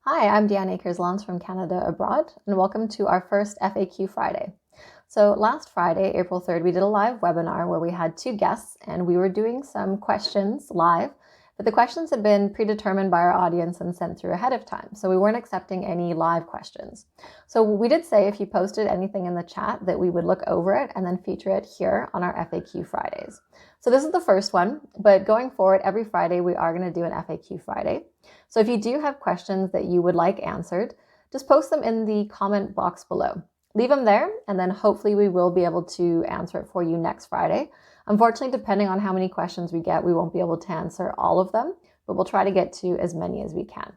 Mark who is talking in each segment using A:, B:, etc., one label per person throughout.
A: Hi, I'm Deanne Acres from Canada Abroad, and welcome to our first FAQ Friday. So last Friday, April 3rd, we did a live webinar where we had two guests and we were doing some questions live, but the questions had been predetermined by our audience and sent through ahead of time. So we weren't accepting any live questions. So we did say if you posted anything in the chat that we would look over it and then feature it here on our FAQ Fridays. So this is the first one, but going forward, every Friday we are going to do an FAQ Friday. So if you do have questions that you would like answered, just post them in the comment box below. Leave them there, and then hopefully we will be able to answer it for you next Friday. Unfortunately, depending on how many questions we get, we won't be able to answer all of them, but we'll try to get to as many as we can.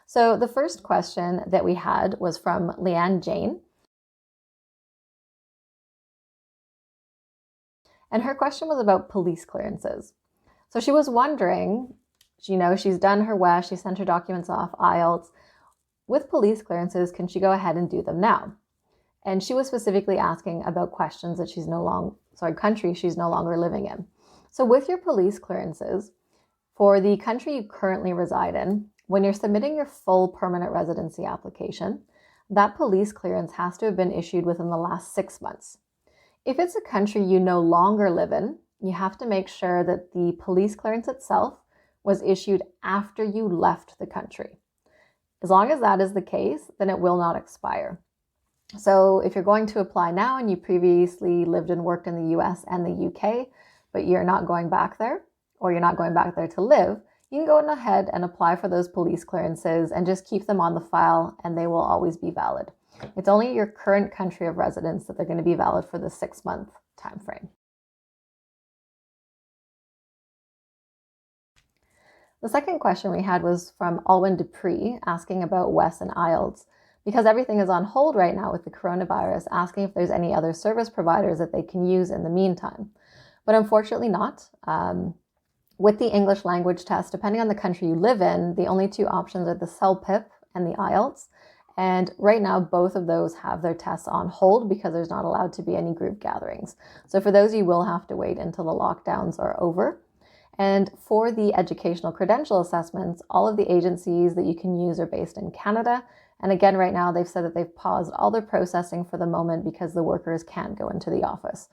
A: So the first question that we had was from Leanne Jane. And her question was about police clearances. So she was wondering, she's done her WES, she sent her documents off, IELTS. With police clearances, can she go ahead and do them now? And she was specifically asking about questions that countries she's no longer living in. So with your police clearances, for the country you currently reside in, when you're submitting your full permanent residency application, that police clearance has to have been issued within the last 6 months. If it's a country you no longer live in, you have to make sure that the police clearance itself was issued after you left the country. As long as that is the case, then it will not expire. So if you're going to apply now and you previously lived and worked in the US and the UK, but you're not going back there, or you're not going back there to live, you can go ahead and apply for those police clearances and just keep them on the file, and they will always be valid. It's only your current country of residence that they're going to be valid for the 6-month time frame. The second question we had was from Alwyn Dupree, asking about WES and IELTS. Because everything is on hold right now with the coronavirus, asking if there's any other service providers that they can use in the meantime. But unfortunately not. With the English language test, depending on the country you live in, the only two options are the CELPIP and the IELTS. And right now, both of those have their tests on hold because there's not allowed to be any group gatherings. So for those, you will have to wait until the lockdowns are over. And for the educational credential assessments, all of the agencies that you can use are based in Canada. And again, right now, they've said that they've paused all their processing for the moment because the workers can't go into the office.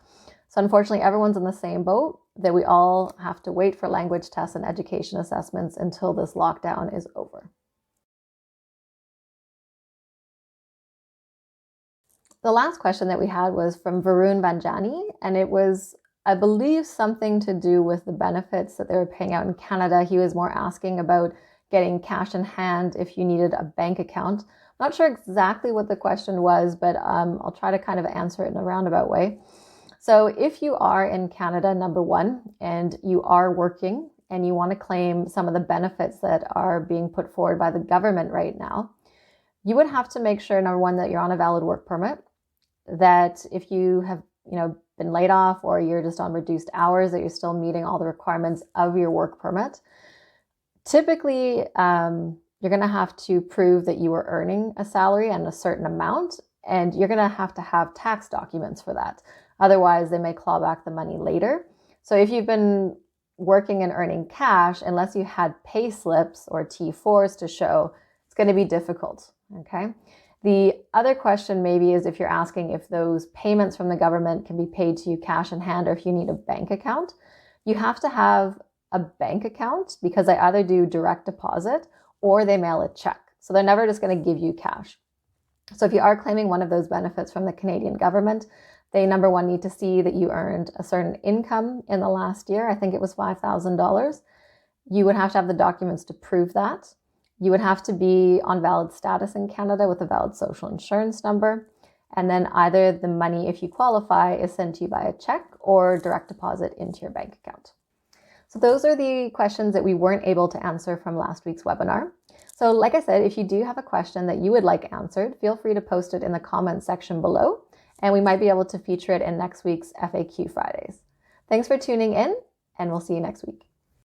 A: So unfortunately, everyone's in the same boat that we all have to wait for language tests and education assessments until this lockdown is over. The last question that we had was from Varun Vanjani, and it was, I believe, something to do with the benefits that they were paying out in Canada. He was more asking about getting cash in hand if you needed a bank account. I'm not sure exactly what the question was, but I'll try to kind of answer it in a roundabout way. So if you are in Canada, number one, and you are working and you want to claim some of the benefits that are being put forward by the government right now, you would have to make sure, number one, that you're on a valid work permit, that if you have been laid off or you're just on reduced hours, that you're still meeting all the requirements of your work permit. Typically, you're going to have to prove that you were earning a salary and a certain amount, and you're going to have tax documents for that. Otherwise, they may claw back the money later. So if you've been working and earning cash, unless you had pay slips or T4s to show, it's going to be difficult, okay? The other question maybe is if you're asking if those payments from the government can be paid to you cash in hand or if you need a bank account. You have to have a bank account because they either do direct deposit or they mail a check. So they're never just going to give you cash. So if you are claiming one of those benefits from the Canadian government, they, number one, need to see that you earned a certain income in the last year. I think it was $5,000. You would have to have the documents to prove that. You would have to be on valid status in Canada with a valid social insurance number. And then either the money, if you qualify, is sent to you by a check or direct deposit into your bank account. So those are the questions that we weren't able to answer from last week's webinar. So like I said, if you do have a question that you would like answered, feel free to post it in the comments section below, and we might be able to feature it in next week's FAQ Fridays. Thanks for tuning in, and we'll see you next week.